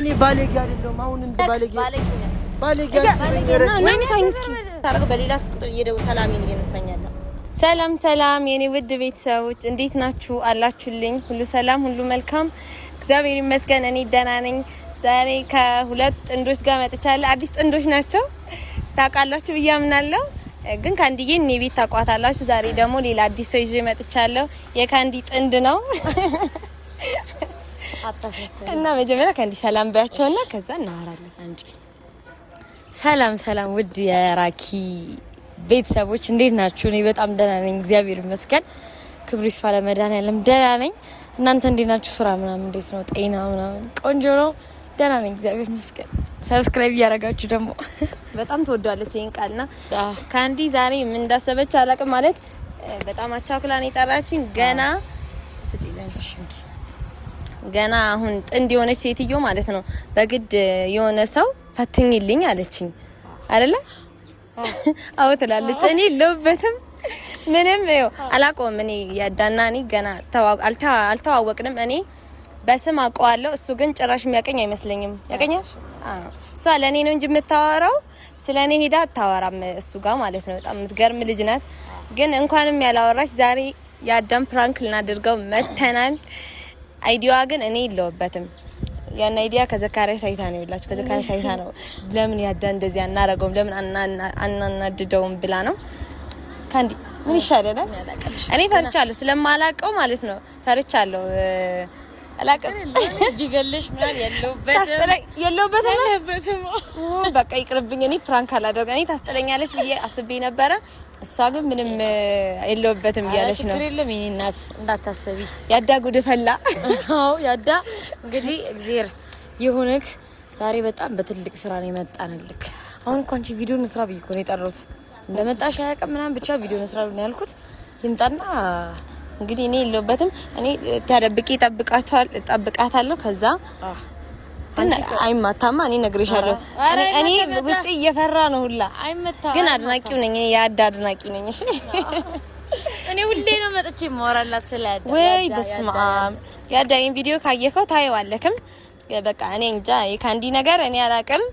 እኔ ባለጌ አይደለም። አሁን እንደ ባለጌ ነኝ ታንስኪ ታረጋ በሌላስ ቁጥር እየደወለ ሰላሜን እየነሳኛለሁ። ሰላም የኔ ውድ ቤተሰቦች እንዴት ናችሁ? አላችሁልኝ? ሁሉ ሰላም፣ ሁሉ መልካም፣ እግዚአብሔር ይመስገን። እኔ ደህና ነኝ። ዛሬ ከሁለት ጥንዶች ጋር መጥቻለሁ። አዲስ ጥንዶች ናቸው፣ ታውቃላችሁ ብዬ አምናለሁ። ግን ካንዲዬ እኔ ቤት ታውቋታላችሁ። ዛሬ ደግሞ ሌላ አዲስ ሰው ይዤ መጥቻለሁ። የካንዲ ጥንድ ነው እና መጀመሪያ ካንዲ ሰላም ባያቸውና ከዛ እናወራለን። አንቺ ሰላም ውድ የራኪ ቤተሰቦች እንዴት ናችሁ? እኔ በጣም ደህና ነኝ፣ እግዚአብሔር ይመስገን። ክብሩ ይስፋ ለመድኃኒዓለም ደህና ነኝ። እናንተ እንዴት ናችሁ? ስራ ምናምን እንዴት ነው? ጤና ምናምን ቆንጆ ነው? ደህና ነኝ፣ እግዚአብሔር ይመስገን። ሰብስክራይብ ያደረጋችሁ ደግሞ በጣም ተወዷለች ይሄን ቃልና ካንዲ ዛሬ ምን እንዳሰበች አላውቅም። ማለት በጣም አቻክላን የጠራችኝ ገና አሁን ጥንድ የሆነች ሴትዮ ማለት ነው። በግድ የሆነ ሰው ፈትኝልኝ አለችኝ አይደለ? አዎ ትላለች። እኔ ለውበትም ምንም አላውቀውም። እኔ ያዳና እኔ ገና አልተዋወቅንም። እኔ በስም አውቀዋለሁ፣ እሱ ግን ጭራሽ የሚያቀኝ አይመስለኝም። ያቀኛል? አዎ። እሷ ለኔ ነው እንጂ የምታወራው ስለኔ ሄዳ አታወራም እሱ ጋር ማለት ነው። በጣም የምትገርም ልጅ ናት። ግን እንኳንም ያላወራች ዛሬ ያዳም ፕራንክ ልናደርገው መተናል። አይዲያዋ ግን እኔ የለውበትም። ያን አይዲያ ከዘካሪያ ሳይታ ነው ይላችሁ። ከዘካሪያ ሳይታ ነው ለምን ያዳ እንደዚህ አናረገውም ለምን አናናድደውም ብላ ነው። ካንዲ ምን ይሻላል? እኔ ፈርቻለሁ ስለማላቀው ማለት ነው። ፈርቻለሁ አላቀም ቢገልሽ ማለት የለውበትም በቃ ይቅርብኝ። እኔ ፕራንክ አላደርጋ እኔ ታስጠለኛለች ብዬ አስቤ ነበረ። እሷ ግን ምንም የለውበትም እያለች ነው። ችግር የለም የኔ እናት እንዳታሰቢ። ያዳ ጉድ ፈላ። አዎ ያዳ እንግዲህ እግዚአብሔር ይሁንክ። ዛሬ በጣም በትልቅ ስራ ነው የመጣንልክ። አሁን እንኳን አንቺ ቪዲዮ እንስራ ብዬ እኮ ነው የጠራሁት። እንደመጣሽ አያውቅም ምናምን ብቻ ቪዲዮ እንስራ ነው ያልኩት። ይምጣና እንግዲህ እኔ የለውበትም። እኔ ተደብቄ ጠብቃታለሁ። ከዛ አይማታማ እኔ ነግሬሻለሁ። እኔ ውስጤ እየፈራ ነው ሁላ። ግን አድናቂው ነኝ፣ ያዳ አድናቂ ነኝ። እሺ እኔ ሁሌ ነው መጥቼ ማወራላት ስለያዳ። ወይ በስመ አብ ያዳ ይሄን ቪዲዮ ካየከው ታየዋለክም። በቃ እኔ እንጃ የካንዲ ነገር እኔ አላቅም።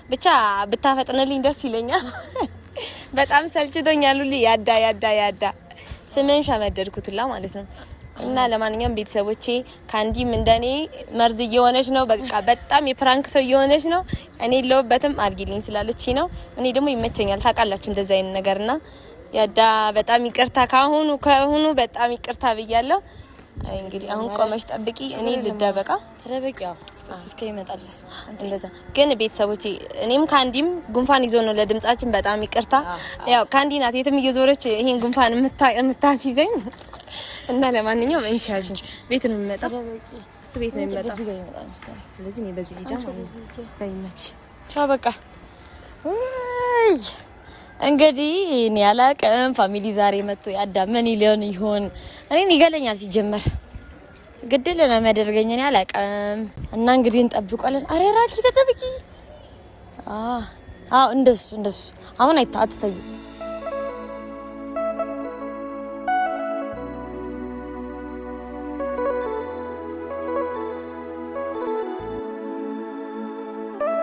ብቻ ብታፈጥንልኝ ደስ ይለኛል። በጣም ሰልችቶኛል ሁሌ ያዳ ስምን ሸመደድኩትላ ማለት ነው። እና ለማንኛውም ቤተሰቦቼ ካንዲም እንደኔ መርዝ እየሆነች ነው። በቃ በጣም የፕራንክ ሰው እየሆነች ነው። እኔ ለውበትም አድርጊልኝ ስላለች ነው። እኔ ደግሞ ይመቸኛል ታውቃላችሁ እንደዛ አይነት ነገርና ያዳ በጣም ይቅርታ ከአሁኑ በጣም ይቅርታ ብያለሁ። እንግዲህ አሁን ቆመሽ ጠብቂ፣ እኔ ልደበቃ ተደበቂው እስከ ይመጣልስ እንደዛ። ግን ቤተሰቦቼ እኔም ካንዲም ጉንፋን ይዞ ነው ለድምጻችን በጣም ይቅርታ። ያው ካንዲ ናት የትም እየዞረች ይሄን ጉንፋን የምታስይዘኝ እና ለማንኛውም እንቻጅ ቤት ነው የሚመጣው፣ እሱ ቤት ነው የሚመጣው። ስለዚህ እኔ በዚህ ቪዲዮ ባይመች ቻው በቃ። እንግዲህ እኔ አላቅም ፋሚሊ ዛሬ መጥቶ ያዳመን ይሆን እኔን ይገለኛል። ሲጀመር ግድል ነው የሚያደርገኝ እኔ አላቅም። እና እንግዲህ እንጠብቀዋለን። አሬ ራኪ ተጠብቂ። እንደሱ አሁን አትተዩ።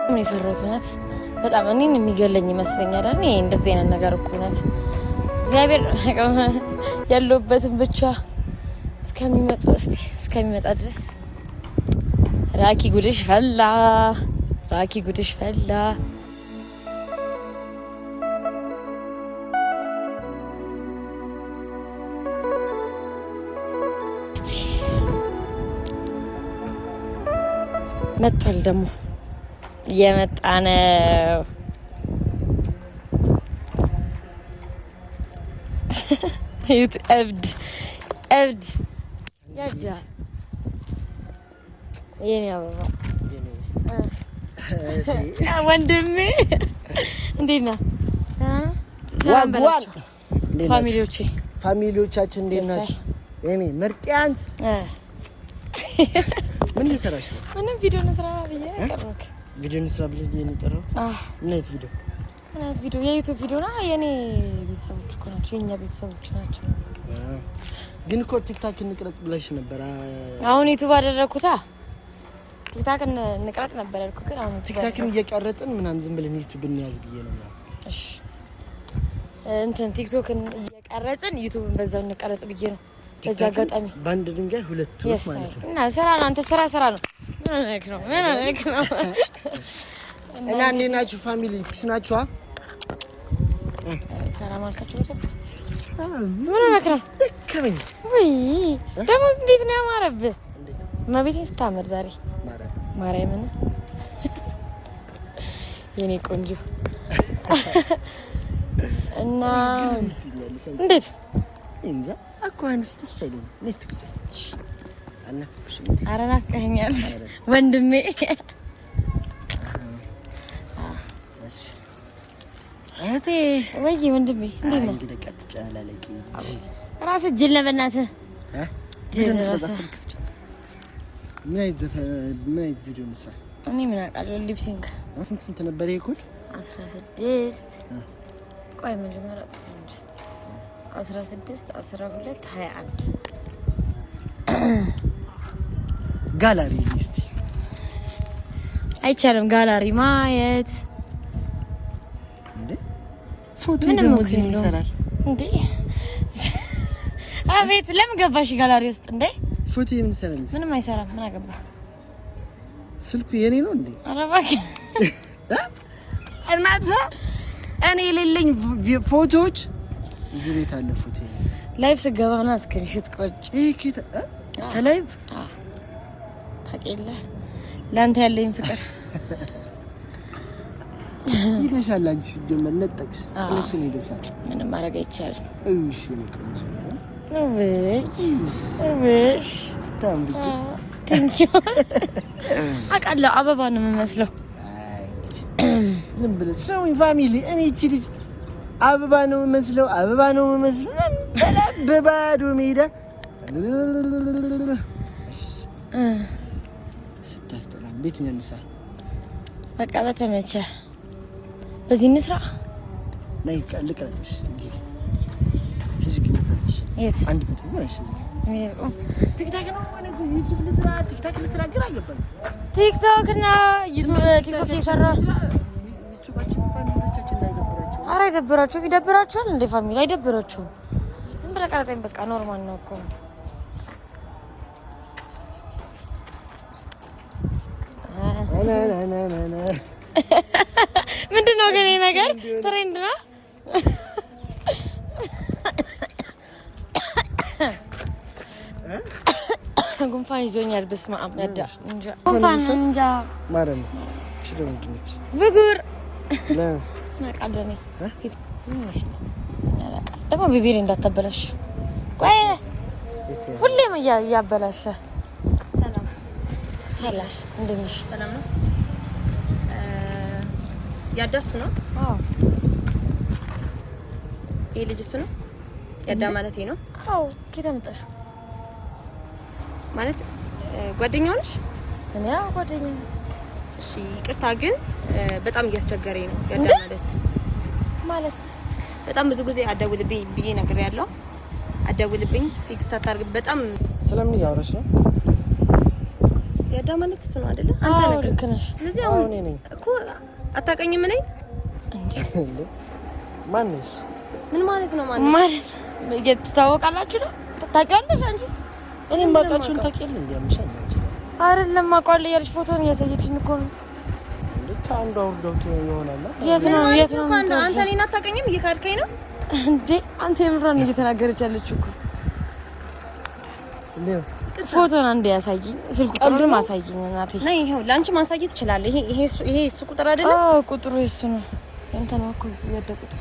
ምን ይፈሩት ናት በጣም እኔን የሚገለኝ ይመስለኛል። እኔ እንደዚህ አይነት ነገር እኮ ናት። እግዚአብሔር ያለውበትን ብቻ እስከሚመጣ ድረስ ራኪ ጉድሽ ፈላ። መጥቷል ደግሞ እየመጣ ነው። እዩት እብድ ያጃ የኔ አበባ ወንድሜ እንዴት ነህ? ሰላም በላቸው ፋሚሊዎቻችን እንዴት ናችሁ? የኔ ምርጥያንስ ምን እየሰራሽ ነው? ምንም ቪዲዮ እንስራ ብዬ ቀረብክ። ቪዲዮ እንስራ ብለህ የጠራው? ምን አይነት ቪዲዮ? የዩቲዩብ ቪዲዮ ነው። የኔ ቤተሰቦች እኮ ናቸው፣ የኛ ቤተሰቦች ናቸው። ግን እኮ ቲክታክ እንቅረጽ ብለሽ ነበር። አሁን ዩቲዩብ አደረኩታ። ቲክታክ እንቀረጽ ነበር ያልኩህ ግን አሁን ቲክታክም እየቀረጽን ምናምን ዝም ብለን ዩቲዩብ እንያዝ ብዬ ነው። እሺ እንትን ቲክቶክን እየቀረጽን ዩቲዩብን በዛው እንቀረጽ ብዬ ነው። በዛ አጋጣሚ ባንድ ድንጋይ ሁለት ወፍ ማለት ነው። እና ስራ ነው አንተ ስራ ነው። ምን ነው እና እንዴት ናችሁ ፋሚሊ? ፒስ ናችሁ? ሰላም አልካችሁ ወደ ምን ነው ከበኝ ወይ ደግሞ እንዴት ነው ያማረብህ? ማቤቴን ስታምር ዛሬ ማርያምን የኔ ቆንጆ እና እንዴት እንጃ እኮ አንስ ደስ አይልም። ነስት ግጭ አናፍቅሽ እንዴ? ኧረ ናፍቀኸኛል ወንድሜ። እሺ እቴ ወይ ወንድሜ እንዴት ነህ? እንግዲህ ቀጥጫላለቂ ራስ ጅል ነህ በእናትህ ጅል ራስ። ምን አይነት ቪዲዮ መስራት? እኔ ምን አውቃለሁ። ሊፕሲንግ ስንት ነበር ይሄ ኮድ? 16 ቆይ መጀመሪያ 16 12 21 ጋላሪ እስቲ አይቻልም ጋላሪ ማየት እንዴ? ፎቶ ደግሞ ምን ይሰራል እንዴ? አቤት ለምን ገባሽ ጋላሪ ውስጥ እንዴ? ፎቶ ምን ይሰራል? ምንም አይሰራም። ምን አገባ? ስልኩ የኔ ነው እንዴ? ኧረ እባክህ እናት እኔ የሌለኝ ፎቶዎች እዚህ ቤት አለ። ፎቶ ላይቭ ስገባና ስክሪንሾት ቆርጬ ከላይቭ ታውቂያለህ ለአንተ ያለኝ ፍቅር ይደሻል። አንቺ ሲጀመር ነጠቅሽ ጥለሽን ይደሻል። ምንም ማድረግ አይቻልም። እሺ ነው ቆንጆ እሺ ስታምሪ ቴንኪው። አውቃለሁ አበባ ነው የምመስለው። ዝም ብለሽ ሰው ፋሚሊ እኔ እቺ ልጅ አበባ ነው የምመስለው በባዶ ሜዳ ስታስጠላ። ቤት ነው እንስራ በቃ በተመቸ በዚህ እንስራ። ናይ ልቅረጽሽ ህዝብ ልቅረጽሽ የት አንድ ፎቶ ዘሽ ቲክታክ ነው ማለት ነው። ዩቲዩብ ልስራ ቲክታክ ልስራ ግራ ገባኝ። ቲክቶክ እና ቲክቶክ እየሰራ ዩቲዩባችን ፋሚሊዎቻችን ላይ ደብራቸው። ኧረ አይደብራቸውም። ይደብራቸዋል እንደ ፋሚሊ አይደብራቸውም። ዝም ብለህ ቀረጸኝ በቃ ኖርማል ነው እኮ። ምንድነው ግን ይሄ ነገር ትሬንድ ነው? ጉንፋን ይዞኛል። በስመ አብ ያዳ እንጃ ጉንፋን እንጃ ማረም ሽሮ እንግዲህ ብጉር ለ ናቃለኔ ደግሞ ቢቢሪ እንዳታበላሽ። ቆይ ሁሌም ያበላሽ። ሰላም ሰላሽ እንደት ነሽ? ሰላም ነው። ያዳስ ነው? አዎ ይሄ ልጅ እሱ ነው ያዳ ማለት ነው? አዎ ከየት አመጣሽ? ማለት ጓደኛው ነሽ? እኔ አዎ ጓደኛው። እሺ ይቅርታ ግን በጣም እያስቸገረኝ ነው ያዳ ማለት በጣም ብዙ ጊዜ አደውልብኝ ብዬ ነገር ያለው አደውልብኝ ቴክስት አታርግ በጣም ስለምን ያወራሽ ነው? ያዳ ማለት እሱ ነው አይደለ? አንተ ነገር ነሽ። ስለዚህ አሁን እኔ ነኝ እኮ አታውቀኝም ነኝ እንዴ? ማን ነሽ? ምን ማለት ነው ማለት እየተታወቃላችሁ ነው? ታውቂያለሽ አንቺ? እኔ ማውቃችሁን ታውቂያለሽ እንዴ? አምሻል አንቺ አይደለም ማውቃለሁ ያለሽ ፎቶን እያሳየችኝ እኮ ነው። ከአንዱ አውርዶት ይሆናል። የት ነው አንተ እኔን አታውቀኝም? እየካድከኝ ነው እንዴ? አንተ የምራን እየተናገረች ያለችው እኮ ፎቶን አንዴ ያሳየኝ፣ ስልክ ቁጥሩን ማሳየኝ እናቴ። ነይ ይሄው ላንቺ ማሳየት ይችላል። ይሄ እሱ ቁጥር አይደለም? አዎ ቁጥሩ እሱ ነው። እንተ ነው እኮ የወደቁት።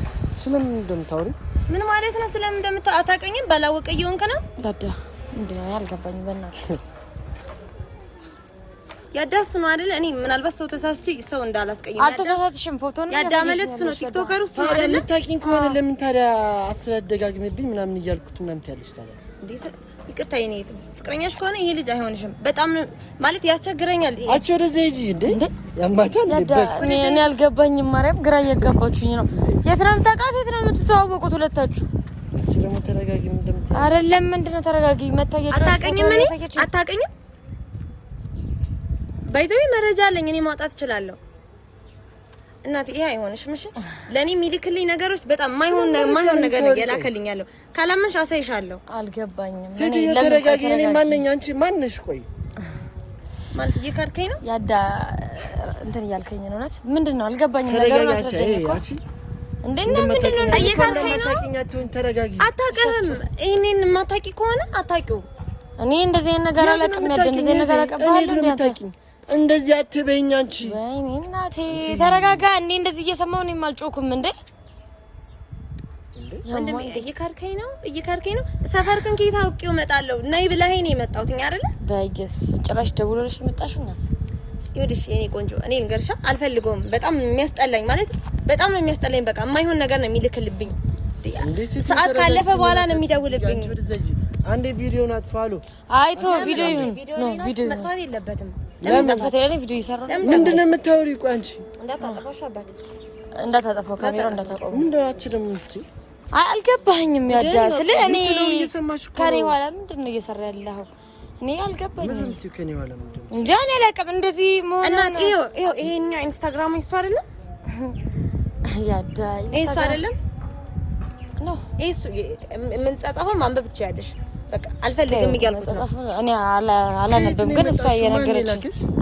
ስለምን እንደምታወሪ ምን ማለት ነው? ስለምን እንደምታውቀኝም ባላወቀ ይሆንከ ነው ዳዳ። ምንድነው ያልገባኝ? በእናትህ ያዳስ ነው አይደል? እኔ ምናልባት ሰው ተሳስቼ ሰው እንዳላስቀየም አልተሳሳትሽም። ፎቶ ነው ያዳመለት እሱ ነው ቲክቶከር ውስጥ ነው አይደል? ታውቂኝ ከሆነ ለምን ታዲያ አስረደጋግምብኝ ምናምን እያልኩት ምናምን ትያለሽ ታዲያ? እንዴ ይቅርታ የኔ ፍቅረኛሽ ከሆነ ይሄ ልጅ አይሆንሽም። በጣም ማለት ያስቸግረኛል። አቺ ወደዛ ሂጂ እንዴ ያማታል እንዴ? እኔ አልገባኝም። ማርያም ግራ እያጋባችሁኝ ነው። የት ነው የምታውቃት? የት ነው የምትተዋወቁት ሁለታችሁ? እሺ ደግሞ ተረጋጊ። አይደለም ምንድነው ተረጋጊ? መታየጫው አታውቀኝም? እኔ አታውቀኝም? ባይዘው መረጃ አለኝ እኔ ማውጣት እችላለሁ። እናቴ ይሄ አይሆንሽም። እሺ ለኔ የሚልክልኝ ነገሮች በጣም ማይሆን ነገር ነው ያላከልኝ ያለው። ካላመንሽ አሳይሻለሁ። አልገባኝም። እኔ ተረጋጊ። እኔ ማንኛ አንቺ ማንሽ? ቆይ ማለት እየካድከኝ ነው ያዳ እንትን እያልከኝ ነው። እናት ምንድነው? አልገባኝም። ነገሩን አስረዳኝ እኮ እንዴና ምንድነው? እየካድከኝ ነው። ተረጋጊ። አታውቅም። ይሄንን የማታውቂ ከሆነ አታውቂው። እኔ እንደዚህ ነገር አላውቅም። እንደዚህ ነገር አቀባለሁ እንዴ? እንደዚህ አትበይኝ አንቺ። ወይኔ እናቴ ተረጋጋ። እኔ እንደዚህ እየሰማሁ ነው የማልጮኩም እንዴ? ወንድሜ እየካድከኝ ነው። ሰፈርክን ከየት አውቄው እመጣለሁ? ነይ ብለኸኝ ነው የመጣሁት አይደለ? በኢየሱስ ጭራሽ ደውሎልሽ የመጣሽው እናት። ይኸውልሽ የኔ ቆንጆ እኔ ልንገርሻ አልፈልገውም። በጣም የሚያስጠላኝ ማለት በጣም ነው የሚያስጠላኝ። በቃ የማይሆን ነገር ነው የሚልክልብኝ። ሰዓት ካለፈ በኋላ ነው የሚደውልብኝ። አንዴ ቪዲዮን አጥፋሉ። አይቶ ቪዲዮ ይሁን ነው ቪዲዮ መጥፋት የለበትም። ለምን ተፈተ ያለኝ ቪዲዮ ይሰራል። ምንድነው የምታወሪው? ቆይ አንቺ እንዳታጠፋው ካሜራው እንዳታቆም ምንድነው አችልም እንት አልገባኝም። ያዳ ስለ እኔ ከኔ ኋላ ምንድነው እየሰራ ያለው? እኔ አልገባኝም። ምንድነው ከኔ ኋላ ምንድነው እንጃ እኔ አላውቅም። እንደዚህ መሆን እና ይሄኛ ኢንስታግራም እሱ አይደለም ያዳ እሱ አይደለም ነው እሱ ምን ጻጻፈው ማንበብ ትችያለሽ። በቃ አልፈልግም እያልኩት ነው እኔ አላነበብም። ግን እሷ የነገረች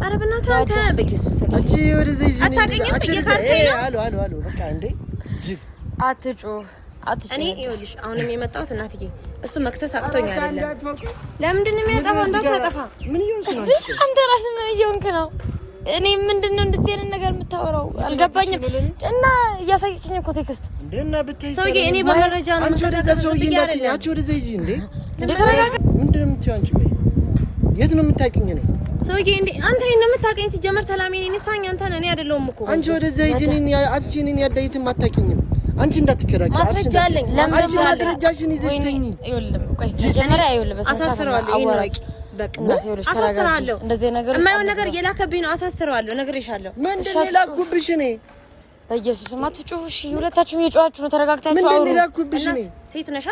ኧረ በእናትህ አንተ በኢየሱስ አንቺ ወደዚህ አታውቅኝም። በየካርቴ አሉ በቃ እንዴ አትጩህ። እኔ ይኸውልሽ አሁንም የመጣሁት እናትዬ እሱ መክሰስ አቅቶኝ አይደለም። ለምንድን ነው የሚያጠፋው? እንዳታጠፋ። ምን እየሆንክ ነው አንተ? ራስህ ምን እየሆንክ ነው? እኔ ምንድነው እንደዚህ አይነት ነገር የምታወራው? አልገባኝም። እና እያሳየችኝ እኮ ቴክስት እንደና ብታይ ሰውዬ እኔ በመረጃ ነው አንቺ ወደዛ ሰውዬ እንዳትኝ። አንቺ ወደዛ ሂጂ እንዴ ምንድነው የምትይው? አንቺ ቆይ የት ነው የምታውቂኝ? ነኝ ሰውዬ እንዴ አንተ እኔን ነው የምታውቂኝ? ሲጀመር ሰላም እኔን ሳኝ አንተ ነህ፣ እኔ አይደለሁም እኮ። አንቺ ወደዛ ሂጂ። አንቺ እኔን ያዳይትን አታውቂኝም። አንቺ እንዳትከራከሪ። ማስረጃ አለኝ። አንቺ ማስረጃሽን ይዘሽ ተኝ። ይኸውልህ ቆይ መጀመሪያ ይኸውልህ አሳስረዋለሁ። ይሄን ነው በቃ አሳስረዋለሁ። እንደዚህ ነገር የማይሆን ነገር እየላከብኝ ነው። አሳስረዋለሁ። ነግሬሻለሁ። ምንድነው የላኩብሽ? እኔ በኢየሱስ ማትጩህ። እሺ ሁለታችሁም እየጮኻችሁ ነው። ተረጋግታችሁ አውሩ። ምንድነው የላኩብሽ? ሴት ነሻ?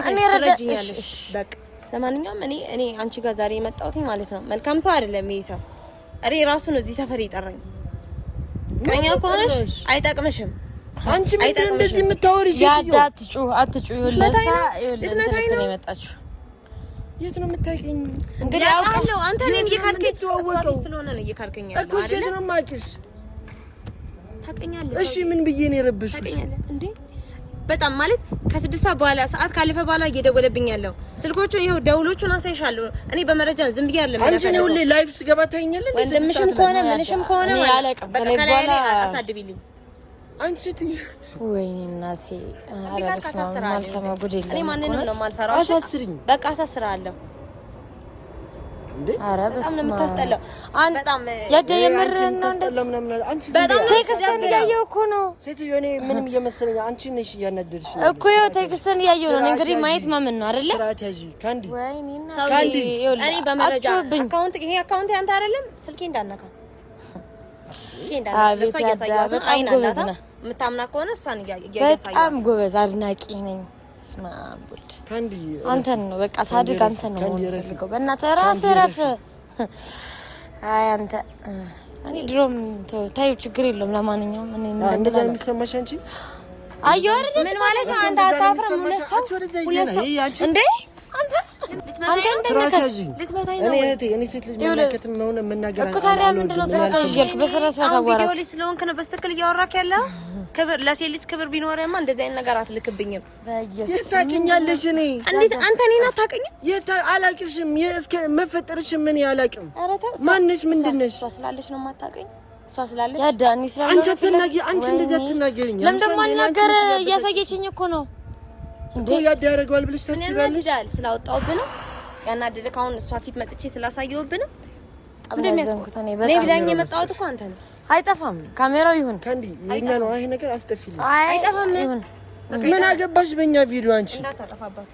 እኔ ረዳኛለሽ። በቃ ለማንኛውም እኔ አንቺ ጋር ዛሬ የመጣሁት ማለት ነው መልካም ሰው አይደለም ይሄ ሰው። እኔ ራሱ ነው እዚህ ሰፈር ይጠራኝ። ቀኛ ከሆነሽ አይጠቅምሽም። አንቺ ምንድነው እንደዚህ የምታወሪ? ያዳትጩህ አትጩህ። ይኸውልህ ልትመታኝ ነው የመጣችው። የት ነው የምታውቂኝ? እንግዲህ አውቃለሁ። አንተ ነኝ እየካድከኝ ስለሆነ ነው እየካድከኝ ያለው እኮ። ሴት ነው የማውቅሽ። ታውቀኛለህ? እሺ ምን ብዬ ነው የረበሽኩሽ? ታውቀኛለህ እንዴ? በጣም ማለት ከ6 ሰዓት በኋላ ሰዓት ካለፈ በኋላ እየደወለብኝ ያለው ስልኮቹ ይሄው ደውሎቹን አሳይሻለሁ። እኔ በመረጃ ዝም ብዬ አይደለም። አንቺ ነው ሁሌ ላይቭ ስገባ ታይኛለሽ። ወንድምሽም ከሆነ ምንሽም ከሆነ ማለት በቃ በኋላ አሳድቢልኝ። አንቺ ወይኔ እናቴ ኧረ በስመ አብ ማልሰማ ጉድ የለም። እኔ ማንንም ነው የማልፈራው። አሳስሪኝ በቃ አሳስራለሁ እንዴ። ኧረ በስመ አብ በጣም ያደየምር ነው እንደዚህ። አንቺ በጣም ቴክስትን እያየሁ እኮ ነው ሴትዮ። እኔ ምንም እየመሰለኝ አንቺ ነሽ እያናደድሽ ነው እኮ። ይኸው ቴክስትን እያየሁ ነው እንግዲህ ማየት ማመን ነው አይደለ? ስርዓት ያዢ ካንዲ። ወይኔ እናቴ እኔ በመረጃ አካውንት ይሄ አካውንት ያንተ አይደለም። ስልኬ እንዳነካ የምታምና ከሆነ እሷን እያሳየሁ በጣም ጎበዝ አድናቂ ነኝ። ስማቡልድ ካንዲ አንተን ነው በቃ ሳድግ አንተን ነው የምፈልገው። በእናትህ ራስህ ረፍ። አይ አንተ እኔ ድሮም ታዩ ችግር የለውም። ለማንኛውም እኔ ምን እንደዛ የሚሰማሽ አንቺ አየሁ አይደል? ምን ማለት ነው? አንተ አታፍርም? ሁለት ሰው እንዴ አንተ ልትመታኝ ነው? እኔ ሴት ልጅ መመለከትም ሆነ መናገር እኮ ታዲያ ምንድን ነው? ስራ ታይልክ በስራ ታዋራት ቪዲዮ ስለሆንክ ነው በስተክል እያወራክ ያለው። ክብር ለሴት ልጅ ክብር ቢኖርማ እንደዚህ አይነት ነገር አትልክብኝም። በኢየሱስ ታውቂኛለሽ። እኔ እንዴት አንተ እኔን አታውቅኝም? አላውቅሽም። እስከ መፈጠርሽም ምን ያላውቅም። ማንሽ ምንድነሽ? እሷ ስላለች ነው የማታውቀኝ። እሷ ስላለች ያዳኒ ስላለች አንቺ አትናገሪ። አንቺ እንደዚህ አትናገሪኝ። ለምን ደግሞ አልናገር? እያሳየችኝ እኮ ነው እንዴ። ያዳረጋል ብለሽ ታስቢያለሽ? ስላወጣሁብህ ነው ያናደደክ? አሁን እሷ ፊት መጥቼ ስላሳየሁብህ ነው እንደሚያስኩት እኔ በጣም ብላኝ የመጣሁት እኮ አንተ ነው። አይጠፋም ካሜራው ይሁን ካንዲ የኛ ነው ይሄ ነገር አስጠፊልኝ። አይጠፋም ይሁን ምን አገባሽ በእኛ ቪዲዮ? አንቺ እንዳታጠፋባት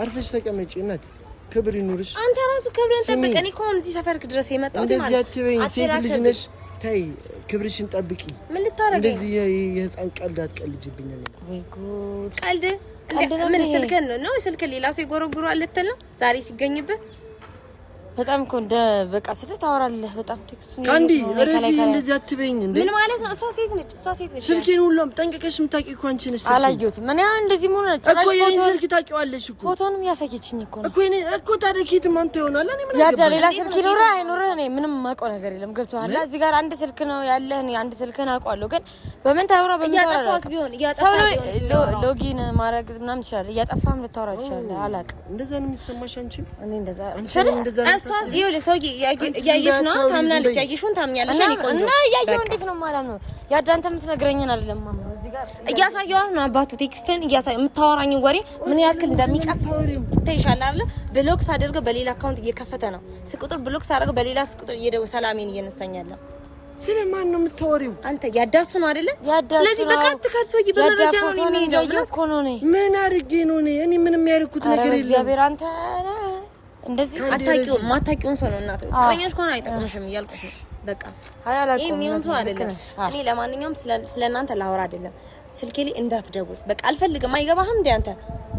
አርፈሽ ተቀመጪ። እናት ክብር ይኑርሽ። አንተ ራሱ ክብርን ጠብቅ። እኔ እኮ እዚህ ሰፈርክ ድረስ የመጣሁት ማለት እንደዚህ አትበይኝ። ሴት ልጅ ነሽ። ተይ ክብርሽን ጠብቂ። ምን ልታረጊ? እንደዚህ የህፃን ቀልድ አትቀልጂብኝ። ወይ ጉድ! ቀልድ ምን ስልክህን ነው ስልክህን ሌላ ሰው ይጎረጉራል ልትል ነው ዛሬ ሲገኝብህ? በጣም እኮ እንደ በቃ ስልክ ታወራለህ። በጣም ቴክስቱን ካንዲ ረፊ እንደዚህ አትበይኝ እንዴ። ምን ማለት ነው? እሷ ሴት ነች። ስልኬን ሁሉም ጠንቀቀሽ የምታውቂው እኮ አንቺ ነሽ። አላየሁትም ምን ያ እንደዚህ ሆነ እኮ የኔ ስልክ ታውቂዋለሽ እኮ ፎቶንም ያሳየችኝ እኮ ነው እኮ የኔ እኮ ታዲያ ኬት ማንተ ይሆናል። እኔ ምን ያዳ ሌላ ስልክ ይኖርህ አይኖርህ እኔ ምንም የማውቀው ነገር የለም። ገብቶሃል? እዚህ ጋር አንድ ስልክ ነው ያለህ። እኔ አንድ ስልክህን አውቀዋለሁ፣ ግን በምን ታወራ እያጠፋውስ ቢሆን ሎጊን ማድረግ ምናምን ትችላለህ። እያጠፋህም ልታወራ ትችላለህ። አላውቅም። እንደዛ ነው የሚሰማሽ አንቺ? እኔ እንደዛ እሷ ይኸውልህ ሰው እያየሽ ነው ታምናለች። ያየሽውን ታምኛለሽ። እኔ ቆንጆ እና ያየው እንዴት ነው ማለት ነው? ያዳንተ የምትነግረኝን አይደለም ማለት ነው። እዚህ ጋር እያሳየኋት ነው አባቱ ቴክስትን የምታወራኝ ወሬ ምን ያክል እንደሚቀፍ ትይሻለህ አይደል? ብሎክ ሳደርገው በሌላ አካውንት እየከፈተ ነው። ስቁጥር ብሎክ ሳደርገው በሌላ ስቁጥር እየደወለ ሰላሜን እየነሳኛለሁ። ስለማን ነው የምታወሪው? አንተ ያዳስቱ ነው አይደለ? ስለዚህ በቃ አትካል። ሰውዬ በመረጃ ነው የሚሄደው እኮ ነው። ምን አድርጌ ነው እኔ ምንም ያደረኩት ነገር የለም። እግዚአብሔር አንተ እንደዚህ አታውቂውም። ማታውቂውን ሰው ነው እናት ፍቅረኛሽ ከሆነ አይጠቅምሽም እያልኩሽ ነው። በቃ አያላቁም የሚሆን ሰው አይደለም። እኔ ለማንኛውም ስለናንተ ላወራ አይደለም። ስልኬ ላይ እንዳትደውል በቃ አልፈልግም። አይገባህም እንዴ አንተ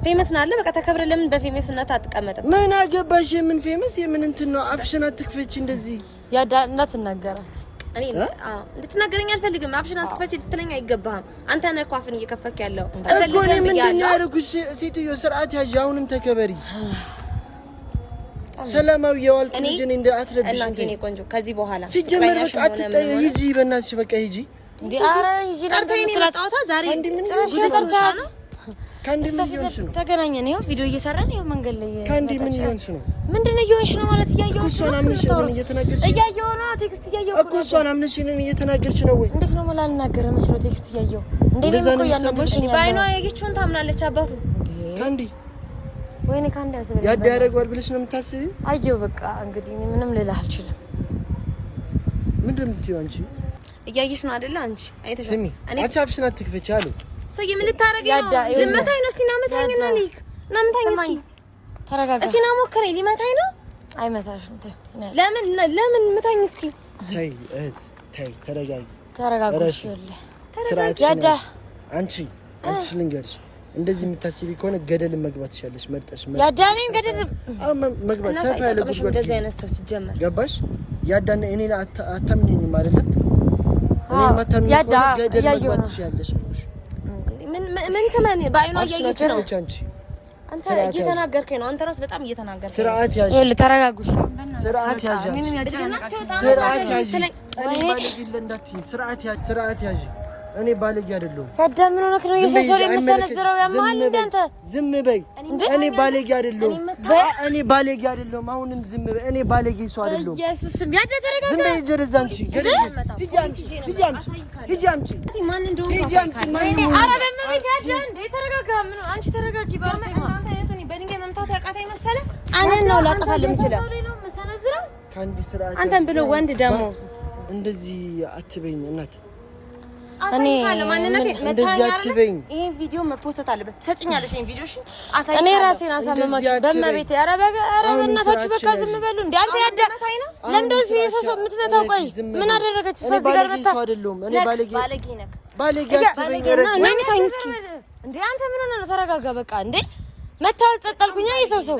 ፌመስ ናለ በቃ ተከብረ ለምን በፌመስነት አትቀመጥም? ምን አገባሽ? የምን ፌመስ የምን እንትን ነው? አፍሽን አትክፈቺ እንደዚህ ያዳናት እናገራት። እኔ እንድትናገረኝ አልፈልግም። አፍሽን አትክፈቺ ልትለኝ አይገባህም። አንተ ነህ እኮ አፍን እየከፈክ ያለው። እኮ እኔ ምንድን ነው ያደረኩሽ? ሴትዮ ስርዓት ያዥ። አሁንም ተከበሪ። ሰላማዊ የዋልኩ ልጅ እንደ አትረብሽ እናቴ ነኝ ቆንጆ። ከዚህ በኋላ ሲጀመር በቃ አትጠይ። ሂጂ በእናትሽ በቃ ሂጂ። እንዴ አረ ሂጂ ጠርተኝ ነው የመጣሁት ዛሬ። ካንዲ ምን ይሆንሽ ነው? ተገናኘን። ይኸው ቪዲዮ እየሰራን ይኸው መንገድ ላይ ካንዲ ምን ይሆንሽ ነው? ምንድነው እየሆንሽ ነው ማለት እያየሁ እኮ እሷን አምነሽ ነው እየተናገርሽ? እያየሁ ነው ቴክስት እያየሁ እኮ እሷን አምነሽ ነው እየተናገርሽ ነው ወይ? እንዴት ነው ማለት አልናገርም እሺ ነው ቴክስት እያየሁ እንዴ ነው ያለብሽ? ባይኗ ያየችውን ታምናለች አባቱ ካንዲ ወይኔ ካንዲ አትበል ያዳረጋል ብለሽ ነው የምታስቢው? አየሁ በቃ እንግዲህ እኔ ምንም ልልህ አልችልም። ምንድን ነው የምትይው አንቺ? እያየሽ ነው አይደለ? አንቺ አይተሽ ስሚ አንቺ አፍሽን አትክፈቺ አሉ። ሰውዬ ምን ልታረጊ ነው? ልመታኝ ነው? እስቲ ናመታኝና ልክ ናመታኝ። እስቲ ተረጋጋ። እስቲ ናሞክረኝ። ሊመታኝ ነው? አይመታሽም። ተይ ለምን ምታኝ? እስኪ ተይ ተይ ተረጋጊ። ተረጋጋሽ። ተረጋጊ። ያዳ አንቺ ልንገርሽ እንደዚህ የምታስቢ ከሆነ ገደል መግባት ትችያለሽ። መርጠሽ ያዳኔን ገደል መግባት ሰፋ ያለ ጉድጓድ እንደዚህ አይነት ሰው ሲጀመር ገባሽ? ያዳነ እኔን አታምኚኝም አይደለም? እኔ ማታምኚኝ ከሆነ ገደል መግባት ትችያለሽ። ምን ተመን ባይኗ እያየች ነው። አንተ እየተናገርከኝ ነው። አንተ ራስህ በጣም እየተናገርከኝ። ስርዓት ያዥ። ይኸውልህ ተረጋጉሽ። ስርዓት ያዥ። ስርዓት ያዥ። እኔ ባለጌ እንዳትዪኝ። ስርዓት ያዥ። እኔ ባለጌ አይደለሁም። ያዳ ምን ሆነክ ነው የሰው ላይ የምትሰነዝረው? ያማል እንደ አንተ ዝም በይ። እኔ ባለጌ አይደለሁም። እኔ ባለጌ አይደለሁም። አሁንም ዝም በይ። እኔ ባለጌ ሰው አይደለሁም። ኢየሱስም ያዳ ተረጋጋ። ዝም በይ። ጀረዛ አንቺ ሂጂ አምጪ። ማን እንደሆነ ኧረ በእመቤት ያዳ እንደ ተረጋጋ። ምን አንቺ ተረጋጊ። ባሰማ በድንጋይ መምታት ያቃተኝ መሰለህ? አንተን ነው ላጠፋልህ የምችለው። አንተን ብሎ ወንድ ደግሞ እንደዚህ አትበይኝ እናት። እኔ እንደዚህ አትበይኝ። ይሄን ቪዲዮ መፖስት አለበት። ትሰጭኛለሽ? ይሄን ቪዲዮ እሺ፣ እኔ ራሴን አሳመማችሁ በእመቤቴ። ኧረ በእናታችሁ በቃ ዝም በሉ እንዴ! አንተ ያዳ ለምን ደስ ይሰሰው የምትመታው? ቆይ ምን አደረገች? እዚህ ጋር መጣ። እኔ ባለጌ ነኝ። ባለጌ አትበይኝ። ነኝ ታኝ እስኪ እንዴ! አንተ ምን ሆነ ነው? ተረጋጋ በቃ እንዴ! መታጠጣልኩኛ ይሰሰው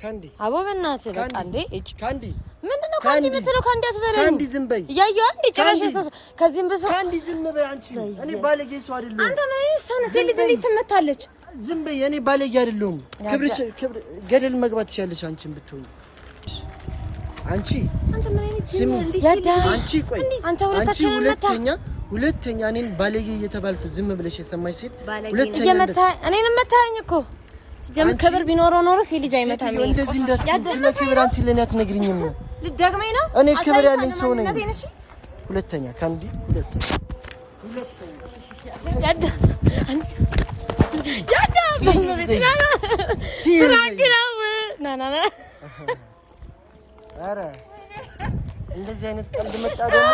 ካንዲ አቦ በእናትህ በቃ እንዴ! እጭ ካንዲ ምንድነው ካንዲ የምትለው? ካንዲ አትበለኝ። ካንዲ ዝም በይ። ያየው አንዴ ጭራሽ ይሰሰው ከዚህም ብሶ ካንዲ ዝም በይ አንቺ። እኔ ባለጌ ሰው አይደለሁም። አንተ ምን ሰው ነህ? ሴት ልጅ እንዴት ትመታለች? ዝም በይ። እኔ ባለጌ አይደለሁም። ክብር ገደል መግባት ትችያለሽ አንቺን ብትሆኚ። አንቺ ምን አይነት ስሚ ያዳ አንቺ ቆይ አንተ ሁለተኛ እኔን ባለጌ እየተባልኩ ዝም ብለሽ የሰማሽ ሴት ሁለተኛ እኔንም መታኝ እኮ ሲጀምር ክብር ቢኖረው ኖሮ ሴት ልጅ አይመታም። እንደዚህ ስለ ክብር አንቺ ለኔ አትነግሪኝም ነው? ልትደግመኝ ነው? እኔ ክብር ያለኝ ሰው ነኝ። ሁለተኛ ካንዲ ያዳ ና ኧረ እንደዚህ አይነት ቀልድ መጣ ደግሞ።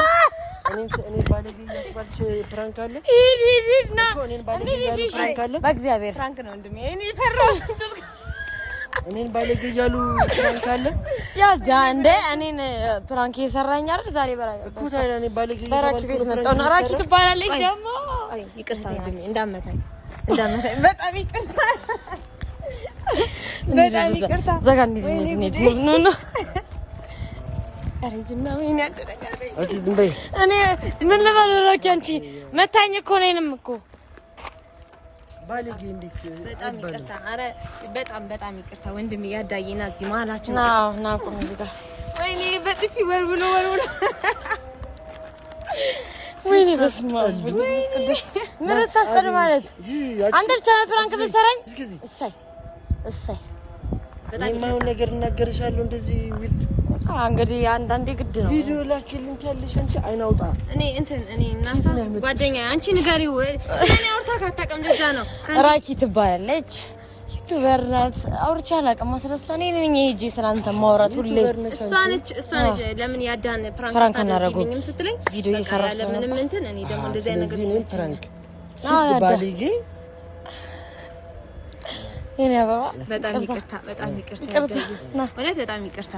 እኔ ባለጌ እያስባልሽ ፕራንክ አለ። ሂድና እኔን ባለጌ እያሉ ፕራንክ አለ። በእግዚአብሔር ፕራንክ ነው እንደም እኔ ፈራው። እኔን ባለጌ እያሉ ፕራንክ አለ። ያዳ እንደ እኔን ፕራንክ እየሰራኝ አይደል? ዛሬ እኮ ታዲያ እኔ ባለጌ በራኪ ቤት መጣሁ ነው። ራኪ ትባላለች ደግሞ። ይቅርታ እንዳመታኝ በጣም ይቅርታ። ዘጋ እንዴት ነው አረጅና ምን ያደረጋል? አንቺ ዝም በይ። እኔ ምን ልበልሽ አንቺ መታኝ እኮ ነኝም እኮ ባለጌ እንዴት በጣም ይቅርታ። አረ በጣም ይቅርታ ወንድም ያዳየና እዚህ መሀላችን ና ቁም እዚህ ጋር ወይኔ በጥፊ ወርውሎ ወይኔ በስመ አብ ምን ተስተር ማለት አንተ ብቻ ፍራንክ በሰራኝ እሰይ በጣም የማይሆን ነገር እናገርሻለሁ እንደዚህ ዊል እንግዲህ አንዳንዴ ግድ ነው ቪዲዮ ላኪልኝ ያለሽ አንቺ አይናውጣ እኔ እናሳ ጓደኛ አንቺ ንገሪው እኔ አውርታ ካታቀም እንደዛ ነው ራኪ ትባላለች ዩቲዩበር ናት አውርቻ አላውቅም ስለሷ እኔ ነኝ ሄጄ ስላንተ ማውራት ሁሌ እሷ ነች ለምን ያዳን ፕራንክ አታደርጊኝም ስትለኝ ቪዲዮ እየሰራሁ ለምን እንትን እኔ ደግሞ እንደዚህ አይነት ነገር ነው ፕራንክ ባለጌ የኔ አበባ በጣም ይቅርታ ማለት በጣም ይቅርታ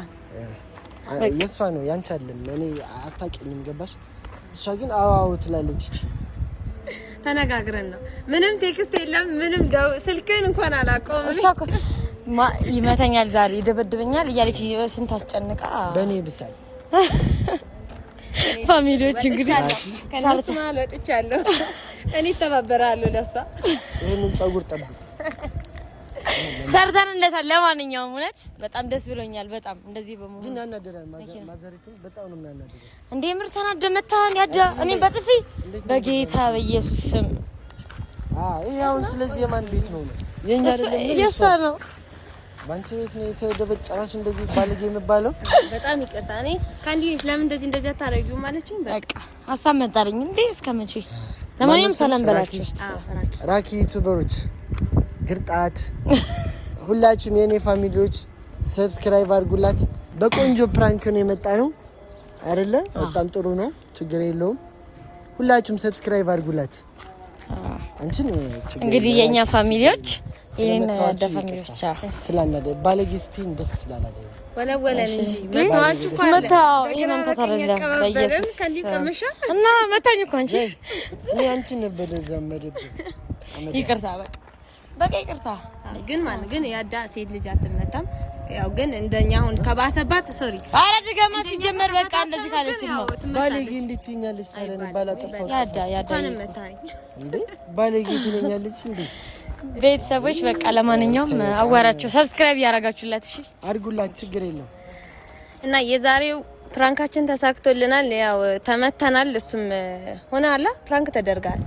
የሷ ነው ያንቺ አይደለም እኔ አታውቂኝም ገባሽ እሷ ግን አዋው ትላለች ተነጋግረን ነው ምንም ቴክስት የለም ምንም ስልክን እንኳን አላቆም እሷ ይመተኛል ዛሬ ይደበድበኛል እያለች ስንት አስጨንቃ በእኔ ብሳይ ፋሚሊዎች እንግዲህ ከነሱ ማለት ወጥቻለሁ እኔ ተባበራለሁ ለሷ ይሄንን ጸጉር ጠብቁ ሰርተንለታል ለማንኛውም እውነት በጣም ደስ ብሎኛል በጣም እንደዚህ በመሆኑ ግን ያናደዳል ማዘሪቱ በጣም ነው የሚያናደደው እንዴ ምር ተናደመታን ያዳ እኔ በጥፊ በጌታ በኢየሱስ ስም ይሄው ስለዚህ የማን ቤት ነው የኛ አይደለም የሷ ነው ባንቺ ቤት ነው የተደበጨራሽ እንደዚህ ባለጌ የሚባለው በጣም ይቅርታ እኔ ካንዲስ ለምን እንደዚህ አታረጊው ማለችኝ በቃ ሀሳብ መጣልኝ እንዴ እስከመቼ ለማንኛውም ሰላም በላችሁ ራኪ ዩቲዩበሮች ግርጣት ሁላችሁም የኔ ፋሚሊዎች ሰብስክራይብ አድርጉላት በቆንጆ ፕራንክ ነው የመጣ ነው አይደለ በጣም ጥሩ ነው ችግር የለውም ሁላችሁም ሰብስክራይብ አድርጉላት አንቺን እንግዲህ የኛ ፋሚሊዎች የኔና ያዳ ፋሚሊዎች ስላናደ ባለጌስቲን ደስ ስላላደ ወለወለን እንጂ መታው ይሄ መምታት አይደለም በኢየሱስ እና መታኝ እኮ አንቺ እኔ አንቺን ነበር ዘመደብ ይቅርታ በቃ ይቅርታ ግን ያዳ ሴት ልጅ አትመታም ያው ግን እንደኛ አሁን ከባሰባት ሶሪ አረ ድገማ ሲጀመር በቃ እንደዚህ ካለች ነው ባለጌ እንድትኛለች ታረን ባላጠፋው ያዳ መታኝ እንዴ ባለጌ ትለኛለች እንዴ ቤተሰቦች በቃ ለማንኛውም አዋራቸው ሰብስክራይብ ያረጋችሁላት እሺ አድርጉላት ችግር የለም እና የዛሬው ፕራንካችን ተሳክቶልናል ያው ተመተናል እሱም ሆነ አላ ፕራንክ ተደርጋል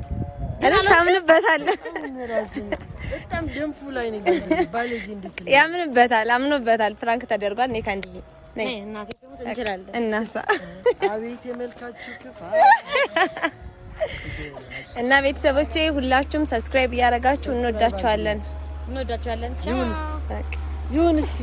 ታምንበታለህ በጣም ደምፉ ላይ ነው ባለጌ እንድትል አምኖበታል ፕራንክ ተደርጓል እኔ ካንዲዬ ነይ እናቴ ትሙት እንችላለን እናሳ አቤት የመልካችሁ ክፋ እና ቤተሰቦቼ ሁላችሁም ሰብስክራይብ ያረጋችሁ እንወዳችኋለን ቻው ይሁን እስቲ